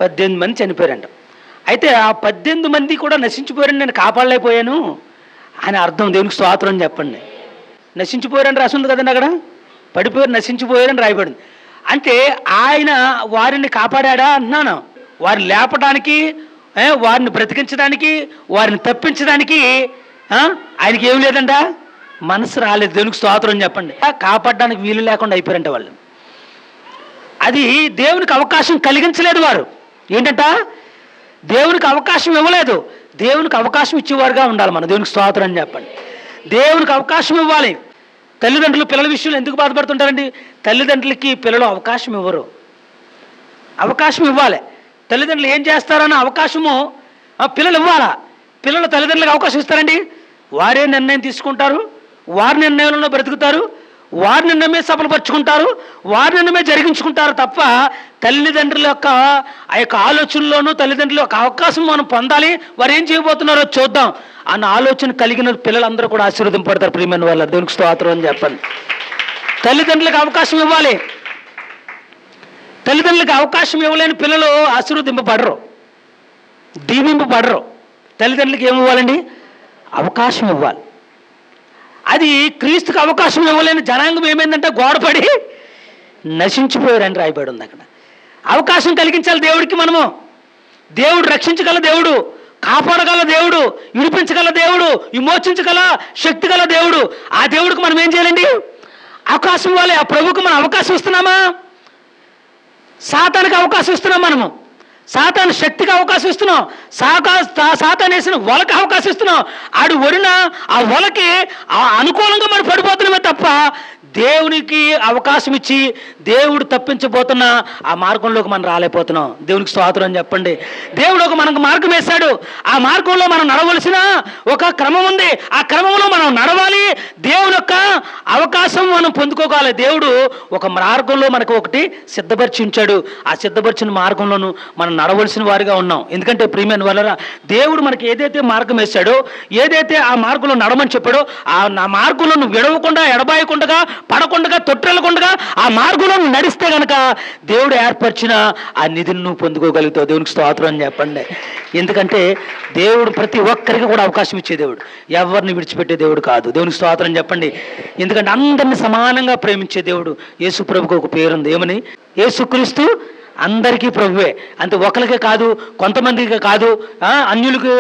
18 మంది చనిపోయారంట. అయితే ఆ 18 మంది కూడా నశించిపోయారని నేను కాపాడలేకపోయాను అని అర్థం. దేవునికి స్తోత్రం చెప్పండి. నశించిపోయారని రాసి ఉంది కదండి, అక్కడ పడిపోయారు నశించిపోయారని రాయబడింది. అంటే ఆయన వారిని కాపాడా అంటున్నాను. వారిని లేపడానికి, వారిని బ్రతికించడానికి, వారిని తప్పించడానికి ఆయనకి ఏం లేదంట, మనసు రాలేదు. దేవునికి స్తోత్రం చెప్పండి. కాపాడడానికి వీలు లేకుండా అయిపోయారంట వాళ్ళు. అది దేవునికి అవకాశం కలిగించలేదు. వారు ఏంటంట, దేవునికి అవకాశం ఇవ్వలేదు. దేవునికి అవకాశం ఇచ్చేవారుగా ఉండాలి మనం. దేవునికి స్తోత్రం చెప్పండి. దేవునికి అవకాశం ఇవ్వాలి. తల్లిదండ్రులు పిల్లల విషయంలో ఎందుకు బాధపడుతుంటారండి? తల్లిదండ్రులకి పిల్లలు అవకాశం ఇవ్వరు. అవకాశం ఇవ్వాలి. తల్లిదండ్రులు ఏం చేస్తారన్న అవకాశము పిల్లలు ఇవ్వాలా? పిల్లలు తల్లిదండ్రులకు అవకాశం ఇస్తారండి? వారే నిర్ణయం తీసుకుంటారు, వారి నిర్ణయంలో బ్రతుకుతారు, వారి నిర్ణయమే సఫలపరుచుకుంటారు, వారి నిర్ణయమే జరిగించుకుంటారు తప్ప తల్లిదండ్రుల యొక్క ఆ యొక్క ఆలోచనలోనూ తల్లిదండ్రుల యొక్క అవకాశం మనం పొందాలి, వారు ఏం చేయబోతున్నారో చూద్దాం అన్న ఆలోచన కలిగిన పిల్లలందరూ కూడా ఆశీర్వదింపడతారు. ప్రియమైన వాళ్ళ దేవునికి స్తోత్రం అని చెప్పండి. తల్లిదండ్రులకు అవకాశం ఇవ్వాలి. తల్లిదండ్రులకు అవకాశం ఇవ్వలేని పిల్లలు ఆశీర్వదింపబడరు, దీవింపబడరు. తల్లిదండ్రులకు ఏమి ఇవ్వాలండి? అవకాశం ఇవ్వాలి. అది క్రీస్తుకు అవకాశం ఇవ్వలేని జనాంగం ఏమైందంటే గోడపడి నశించిపోయారని రాయబడి ఉంది అక్కడ. అవకాశం కలిగించాలి దేవుడికి. మనము దేవుడు రక్షించగల దేవుడు, కాపాడగల దేవుడు, విడిపించగల దేవుడు, విమోచించగల శక్తి గల దేవుడు. ఆ దేవుడికి మనం ఏం చేయాలండి? అవకాశం ఇవ్వాలి. ఆ ప్రభువుకు మనం అవకాశం ఇస్తున్నామా? సాతానికి అవకాశం ఇస్తున్నాం. మనము సాతాను శక్తికి అవకాశం ఇస్తున్నాం. సాతాను వేసిన వలకి అవకాశం ఇస్తున్నాం. ఆడు ఒరిన ఆ వలకి అనుకూలంగా మనం పడిపోతున్నామే తప్ప దేవునికి అవకాశం ఇచ్చి దేవుడు తప్పించబోతున్న ఆ మార్గంలోకి మనం రాలేకపోతున్నాం. దేవునికి స్తోత్రం చెప్పండి. దేవుడు ఒక మనకు మార్గం వేశాడు. ఆ మార్గంలో మనం నడవలసిన ఒక క్రమం ఉంది. ఆ క్రమంలో మనం నడవాలి. దేవుని యొక్క అవకాశం మనం పొందుకోవాలి. దేవుడు ఒక మార్గంలో మనకు ఒకటి సిద్ధపరిచి ఉంచాడు. ఆ సిద్ధపరిచిన మార్గంలోనూ మనం నడవలసిన వారిగా ఉన్నాం. ఎందుకంటే ప్రియమైన వాళ్ళరా, దేవుడు మనకి ఏదైతే మార్గం వేశాడో, ఏదైతే ఆ మార్గంలో నడమని చెప్పాడో, ఆ మార్గంలో నువ్వు విడవకుండా, ఎడబాయకుండా, పడకుండా, తొట్టెలకుండా ఆ మార్గంలో నడిస్తే గనక దేవుడు ఏర్పరిచిన ఆ నిధిని నువ్వు పొందుకోగలుగుతావు. దేవునికి స్తోత్రం అని చెప్పండి. ఎందుకంటే దేవుడు ప్రతి ఒక్కరికి కూడా అవకాశం ఇచ్చే దేవుడు, ఎవరిని విడిచిపెట్టే దేవుడు కాదు. దేవునికి స్తోత్రం చెప్పండి. ఎందుకంటే అందరిని సమానంగా ప్రేమించే దేవుడు. యేసు ప్రభుకు ఒక పేరుంది. ఏమని? యేసుక్రీస్తు అందరికీ ప్రభువే. అంతే, ఒకరికి కాదు, కొంతమందికి కాదు, అన్యులకు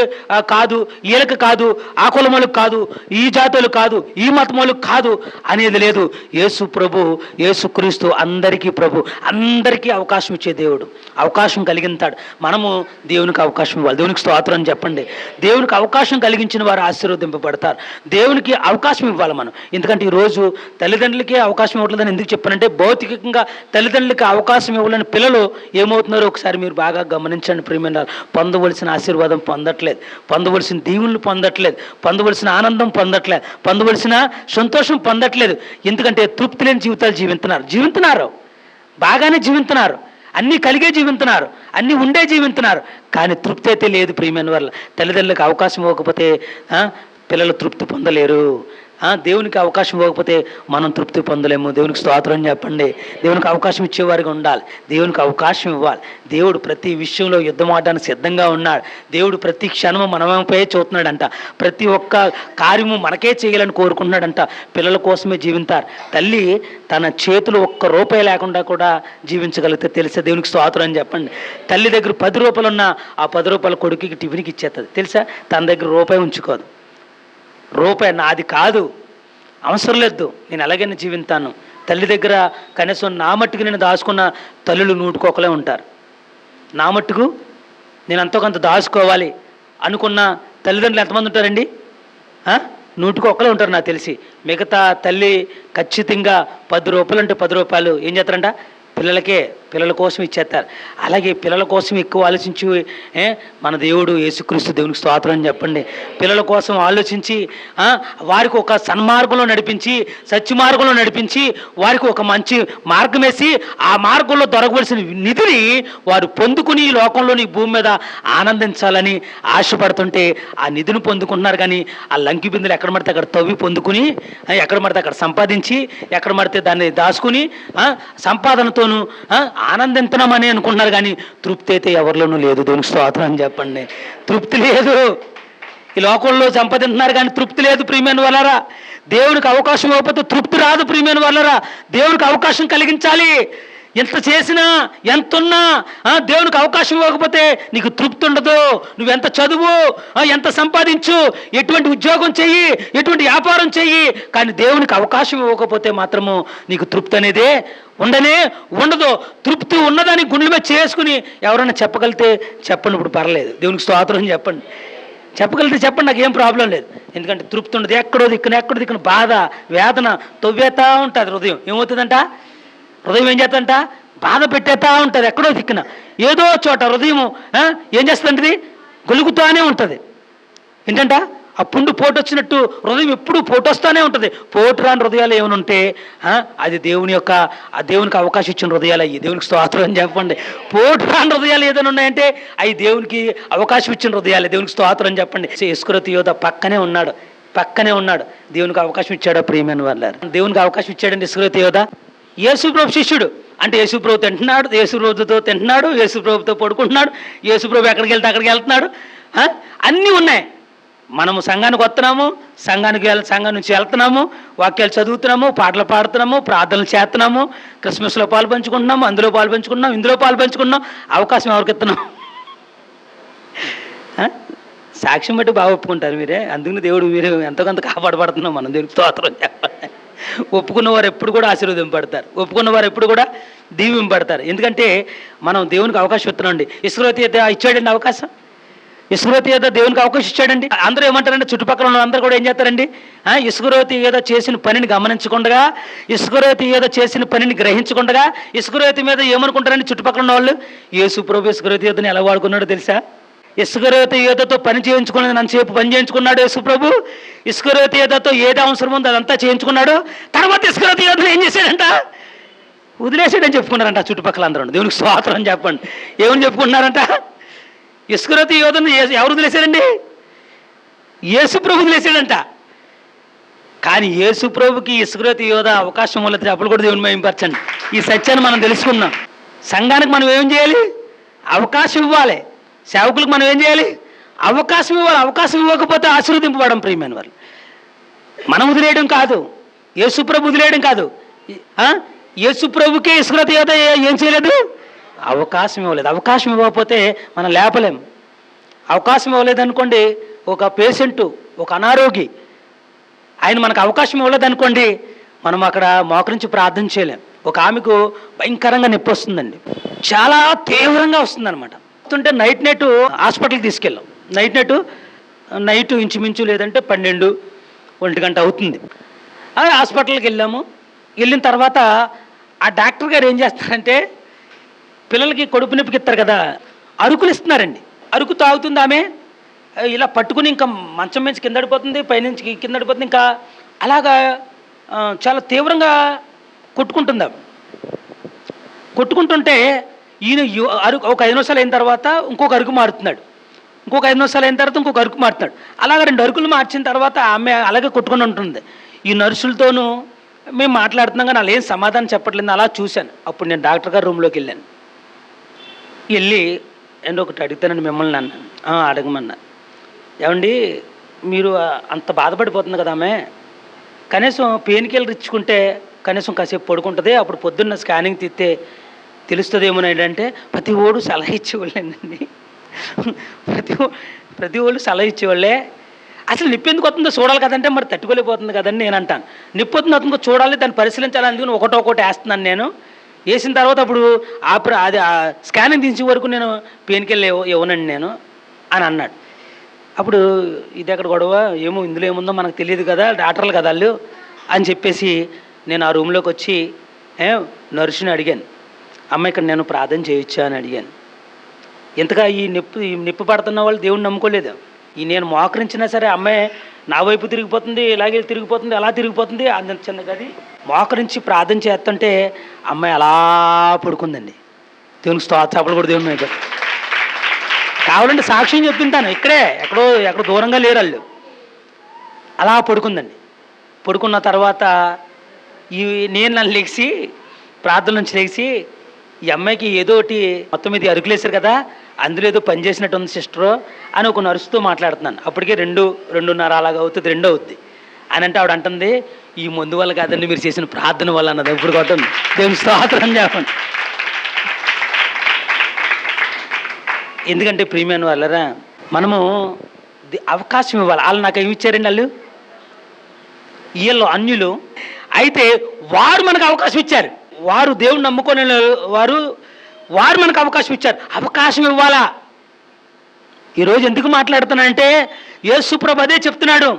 కాదు, వీళ్ళకి కాదు, ఆ కులములకు కాదు, ఈ జాతులకు కాదు, ఈ మతములకు కాదు అనేది లేదు. యేసు ప్రభు, యేసుక్రీస్తు అందరికీ ప్రభు, అందరికీ అవకాశం ఇచ్చే దేవుడు. అవకాశం కలిగించాడు. మనము దేవునికి అవకాశం ఇవ్వాలి. దేవునికి స్తోత్రం చెప్పండి. దేవునికి అవకాశం కలిగించిన వారు ఆశీర్వదింపబడతారు. దేవునికి అవకాశం ఇవ్వాలి మనం. ఎందుకంటే ఈరోజు తల్లిదండ్రులకే అవకాశం ఇవ్వట్లేదని ఎందుకు చెప్పానంటే, భౌతికంగా తల్లిదండ్రులకి అవకాశం ఇవ్వలేని పిల్లలు ఏమవుతున్నారో ఒకసారి మీరు బాగా గమనించండి. ప్రియమైన పొందవలసిన ఆశీర్వాదం పొందట్లేదు, పొందవలసిన దీవులు పొందట్లేదు, పొందవలసిన ఆనందం పొందట్లేదు, పొందవలసిన సంతోషం పొందట్లేదు. ఎందుకంటే తృప్తి లేని జీవితాలు జీవిస్తున్నారు, బాగానే జీవిస్తున్నారు, అన్నీ కలిగే జీవిస్తున్నారు, అన్నీ ఉండే జీవిస్తున్నారు, కానీ తృప్తి అయితే లేదు. ప్రియమైన వాళ్ళ తల్లిదండ్రులకు అవకాశం ఇవ్వకపోతే పిల్లలు తృప్తి పొందలేరు. దేవునికి అవకాశం ఇవ్వకపోతే మనం తృప్తి పొందలేము. దేవునికి స్తోత్రం చెప్పండి. దేవునికి అవకాశం ఇచ్చేవారిగా ఉండాలి. దేవునికి అవకాశం ఇవ్వాలి. దేవుడు ప్రతి విషయంలో యుద్ధం ఆడడానికి సిద్ధంగా ఉన్నాడు. దేవుడు ప్రతి క్షణము మనపై చూస్తున్నాడంట. ప్రతి ఒక్క కార్యము మనకే చేయాలని కోరుకుంటున్నాడంట. పిల్లల కోసమే జీవించారు. తల్లి తన చేతులు ఒక్క రూపాయి లేకుండా కూడా జీవించగలిగితే తెలుసా? దేవునికి స్తోత్రం అని చెప్పండి. తల్లి దగ్గర 10 రూపాయలు ఉన్నా ఆ 10 రూపాయల కొడుకుకి టిఫిన్కి ఇచ్చేస్తుంది తెలుసా? తన దగ్గర రూపాయి ఉంచుకోదు. రూపాయి నాది కాదు, అవసరం లేదు, నేను అలాగైనా జీవిస్తాను. తల్లి దగ్గర కనీసం నా మట్టుకు నేను దాచుకున్న తల్లులు 100 ఉంటారు. నా మట్టుకు నేను అంతో కొంత దాచుకోవాలి అనుకున్న తల్లిదండ్రులు ఎంతమంది ఉంటారండి? 100 ఉంటారు నాకు తెలిసి. మిగతా తల్లి ఖచ్చితంగా 10 రూపాయలు అంటే 10 రూపాయలు ఏం చేస్తారంట? పిల్లల కోసం ఇచ్చేస్తారు. అలాగే పిల్లల కోసం ఎక్కువ ఆలోచించి మన దేవుడు యేసుక్రీస్తు, దేవునికి స్తోత్రం అని చెప్పండి. పిల్లల కోసం ఆలోచించి వారికి ఒక సన్మార్గంలో నడిపించి, సత్య మార్గంలో నడిపించి, వారికి ఒక మంచి మార్గం వేసి ఆ మార్గంలో దొరకవలసిన నిధిని వారు పొందుకుని ఈ లోకంలోని భూమి మీద ఆనందించాలని ఆశపడుతుంటే ఆ నిధిని పొందుకుంటున్నారు. కానీ ఆ లంకి బిందులు ఎక్కడ పడితే అక్కడ తవ్వి పొందుకుని, ఎక్కడ పడితే అక్కడ సంపాదించి, ఎక్కడ పడితే దాన్ని దాచుకుని సంపాదనతోనూ ఆనందింతున్నామని అనుకుంటున్నారు, కానీ తృప్తి అయితే ఎవరిలోనూ లేదు. దేవునికి స్తోత్రం అని చెప్పండి. తృప్తి లేదు. ఈ లోకంలో సంపాదింటున్నారు కానీ తృప్తి లేదు ప్రియమైన వాళ్ళరా. దేవునికి అవకాశం ఇవ్వకపోతే తృప్తి రాదు ప్రియమైన వాళ్ళరా. దేవునికి అవకాశం కలిగించాలి. ఎంత చేసినా ఎంతున్నా దేవునికి అవకాశం ఇవ్వకపోతే నీకు తృప్తి ఉండదు. నువ్వెంత చదువు, ఎంత సంపాదించు, ఎటువంటి ఉద్యోగం చెయ్యి, ఎటువంటి వ్యాపారం చెయ్యి, కానీ దేవునికి అవకాశం ఇవ్వకపోతే మాత్రము నీకు తృప్తి అనేదే ఉండదు. తృప్తి ఉన్నదని గుండెల మీద చేసుకుని ఎవరైనా చెప్పగలిగితే చెప్పండి, ఇప్పుడు పర్లేదు. దేవునికి స్తోత్రం చెప్పండి. చెప్పగలిగితే చెప్పండి, నాకేం ప్రాబ్లం లేదు. ఎందుకంటే తృప్తి ఉండదు. ఎక్కడో దిక్కున బాధ, వేదన తవ్వేతా ఉంటుంది. హృదయం ఏమవుతుందంట? హృదయం ఏం చేస్తుందంట? బాధ పెట్టేతా ఉంటుంది. ఎక్కడో దిక్కున ఏదో చోట హృదయం ఏం చేస్తుందంటే గొలుగుతూనే ఉంటుంది. ఏంటంట? ఆ పుండు పోటు వచ్చినట్టు హృదయం ఎప్పుడు పోటు వస్తూనే ఉంటుంది. పోటు రాని హృదయాలు ఏమైనా ఉంటే అది దేవునికి అవకాశం ఇచ్చిన హృదయాలు అయ్యి. దేవునికి స్తోత్రం అని చెప్పండి. పోటు రాని హృదయాలు ఏదైనా ఉన్నాయంటే అవి దేవునికి అవకాశం ఇచ్చిన హృదయాలే. దేవునికి స్తోత్రం అని చెప్పండి. ఇస్కరియోతు యోధ పక్కనే ఉన్నాడు. దేవునికి అవకాశం ఇచ్చాడు ప్రియమైన వాళ్ళారు. దేవునికి అవకాశం ఇచ్చాడండి ఇస్కరియోతు యోధ. యేసుప్రభు శిష్యుడు అంటే యేసుప్రభు తింటున్నాడు, యేసుప్రభుతో తింటున్నాడు, యేసుప్రభుతో పడుకుంటున్నాడు, యేసుప్రభు ఎక్కడికి వెళ్తే అక్కడికి వెళ్తున్నాడు. అన్నీ ఉన్నాయి. మనము సంఘానికి వస్తున్నాము, సంఘం నుంచి వెళ్తున్నాము, వాక్యాలు చదువుతున్నాము, పాటలు పాడుతున్నాము, ప్రార్థనలు చేస్తున్నాము, క్రిస్మస్లో పాలు పంచుకుంటున్నాము, అందులో పాలు పంచుకుంటున్నాం, ఇందులో పాలు పంచుకుంటున్నాం. అవకాశం ఎవరికి ఇస్తున్నాం? సాక్ష్యం బట్టి బాగా ఒప్పుకుంటారు మీరే. అందుకని దేవుడు మీరు ఎంతో కొంత కాపాడబడుతున్నాం. మనం దేవునికి స్తోత్రం చెప్పండి. ఒప్పుకున్నవారు ఎప్పుడు కూడా ఆశీర్వదింపబడతారు. ఒప్పుకున్నవారు ఎప్పుడు కూడా దీవింపబడతారు. ఎందుకంటే మనం దేవునికి అవకాశం ఇస్తున్నాండి. ఇస్కరియోతు ఇచ్చాడండి అవకాశం. ఇస్కరియోతు యోధ దేవునికి అవకాశం ఇచ్చాడండి. అందరూ ఏమంటారంటే చుట్టుపక్కల ఉన్న అందరూ కూడా ఏం చేస్తారండి? ఇస్కరియోతు యోధ చేసిన పనిని గమనించకుండా, ఇస్కరియోతు యోధ చేసిన పనిని గ్రహించకుండా ఇస్కరియోతు మీద ఏమనుకుంటారండి చుట్టుపక్కల ఉన్న వాళ్ళు? యేసుప్రభు ఇస్కరియోతు యోధని ఎలా వాడుకున్నాడో తెలుసా? ఇస్కరియోతు యోధతో పని చేయించుకున్నది నన్నుసేపు పని చేయించుకున్నాడు యేసుప్రభు. ఇస్కరియోతు యోధతో ఏది అవసరం ఉందో అదంతా చేయించుకున్నాడు. తర్వాత ఇస్కరియోతు యోధను ఏం చేశాడంట? వదిలేసాడని చెప్పుకున్నారంట చుట్టుపక్కల అందరూ. దేవునికి స్తోత్రం చెప్పండి. ఏమని చెప్పుకుంటున్నారంట? ఇస్కరియోతు యోధను ఎవరు వదిలేశారండి? యేసుప్రభు వదిలేశాడంట. కానీ యేసుప్రభుకి ఇస్కరియోతు యోధ అవకాశం వల్ల అప్పుడు కూడా దేవుని మహిమపరచండి. ఈ సత్యాన్ని మనం తెలుసుకున్నాం. సంఘానికి మనం ఏం చేయాలి? అవకాశం ఇవ్వాలి. సేవకులకు మనం ఏం చేయాలి? అవకాశం ఇవ్వాలి. అవకాశం ఇవ్వకపోతే ఆశీర్వదింపబడం ప్రియమైన వాళ్ళు. మనం వదిలేయడం కాదు, యేసుప్రభు వదిలేయడం కాదు. యేసుప్రభుకే ఇస్కరియోతు యోధ ఏం చేయలేదు? అవకాశం ఇవ్వలేదు. అవకాశం ఇవ్వకపోతే మనం లేపలేం. అవకాశం ఇవ్వలేదనుకోండి, ఒక పేషెంటు, ఒక అనారోగి, ఆయన మనకు అవకాశం ఇవ్వలేదనుకోండి, మనం అక్కడ మోకరించి ప్రార్థన చేయలేం. ఒక ఆమెకు భయంకరంగా నొప్పి వస్తుందండి, చాలా తీవ్రంగా వస్తుందన్నమాట. వస్తుంటే నైట్ హాస్పిటల్కి తీసుకెళ్ళాం. నైట్ ఇంచుమించు లేదంటే 12-1 గంట అవుతుంది. అదే హాస్పిటల్కి వెళ్ళిన తర్వాత ఆ డాక్టర్ గారు ఏం చేస్తారంటే, పిల్లలకి కడుపు నొప్పికి ఇస్తారు కదా, అరుకులు ఇస్తున్నారండి. అరుకు తాగుతుంది ఆమె, ఇలా పట్టుకుని ఇంకా మంచం నుంచి కింద పడిపోతుంది, పైనుంచి కింద పడిపోతుంది. ఇంకా అలాగా చాలా తీవ్రంగా కొట్టుకుంటుంది ఆమె. కొట్టుకుంటుంటే ఈయన ఒక 5 నిమిషాలు అయిన తర్వాత ఇంకొక అరుకు మారుతున్నాడు, ఇంకొక 5 నిమిషాలు అయిన తర్వాత ఇంకొక అరుకు మారుతున్నాడు. అలాగ 2 అరుకులు మార్చిన తర్వాత ఆమె అలాగే కొట్టుకుని ఉంటుంది. ఈ నర్సులతోనూ మేము మాట్లాడుతున్నాం కానీ వాళ్ళు ఏం సమాధానం చెప్పట్లేదు. అలా చూశాను. అప్పుడు నేను డాక్టర్ గారు రూమ్లోకి వెళ్ళాను. ఏంటి ఒకటి అడుగుతానండి మిమ్మల్ని అన్నాను. అడగమన్నారు. ఏమండి మీరు అంత బాధపడిపోతుంది కదా ఆమె, కనీసం పెయిన్ కిల్లర్ ఇచ్చుకుంటే కనీసం కాసేపు పడుకుంటుంది, అప్పుడు పొద్దున్న స్కానింగ్ తీస్తే తెలుస్తుందేమో ఏంటంటే ప్రతి ఓడు సలహా ఇచ్చేవాళ్ళేనండి. ప్రతి ఓళ్ళు సలహా ఇచ్చేవాళ్ళే. అసలు నిప్పు ఎందుకు వస్తుందో చూడాలి కదంటే మరి తట్టుకోలేకపోతుంది కదండి నేను అంటాను. నిప్పు వస్తుంది అతను చూడాలి, దాన్ని పరిశీలించాలి. అందుకని ఒకటి వేస్తున్నాను నేను. వేసిన తర్వాత అప్పుడు అది స్కానింగ్ తీసే వరకు నేను పెయిన్ కిల్లర్ ఇవ్వనండి నేను అని అన్నాడు. అప్పుడు ఇది ఎక్కడ గొడవ, ఏమో ఇందులో ఏముందో మనకు తెలియదు కదా, డాక్టర్లు కదా వాళ్ళు అని చెప్పేసి నేను ఆ రూమ్లోకి వచ్చి నర్సుని అడిగాను, అమ్మ ఇక్కడ నేను ప్రార్థన చేయొచ్చా అని అడిగాను. ఇంతగా ఈ నిప్పు పడుతున్న వాళ్ళు దేవుడిని నమ్ముకోలేదు. నేను మోకరించినా సరే అమ్మాయి నా వైపు తిరిగిపోతుంది, ఇలాగే తిరిగిపోతుంది, అలా తిరిగిపోతుంది. అంత చిన్న గది మోకరించి ప్రార్థన చేస్తుంటే అమ్మాయి అలా పడుకుందండి. దేవునికి స్తోత్రాలు కూడా దేవుని మీద కావాలంటే సాక్ష్యం చెప్పింటాను. ఎక్కడో దూరంగా లేరు వాళ్ళు. అలా పడుకుందండి. పడుకున్న తర్వాత నేను నన్ను లెగిసి ప్రార్థన నుంచి లెగిసి ఈ అమ్మాయికి ఏదో ఒకటి మొత్తం ఇది అరుకులేశారు కదా, అందులో ఏదో పని చేసినట్టు ఉంది సిస్టరు అని ఒక నర్సుతో మాట్లాడుతున్నాను. అప్పటికే 2:30 అలాగా అవుతుంది, 2 అవుద్ది అని అంటే ఆవిడ అంటుంది, ఈ మందు వల్ల కాదండి మీరు చేసిన ప్రార్థన వల్ల అన్నది. ఇప్పుడు కొట్టండి, దేవుని స్తోత్రం చెప్పండి. ఎందుకంటే ప్రియమైన వాళ్ళరా, మనము అవకాశం ఇవ్వాలి. వాళ్ళు నాకు ఏమి ఇచ్చారండి, వాళ్ళు వీళ్ళు అన్యులు అయితే వారు మనకు అవకాశం ఇచ్చారు. వారు దేవుని నమ్ముకొని వారు మనకు అవకాశం ఇచ్చారు. అవకాశం ఇవ్వాలా. ఈరోజు ఎందుకు మాట్లాడుతున్నానంటే యేసు ప్రభు అదే చెప్తున్నాడు.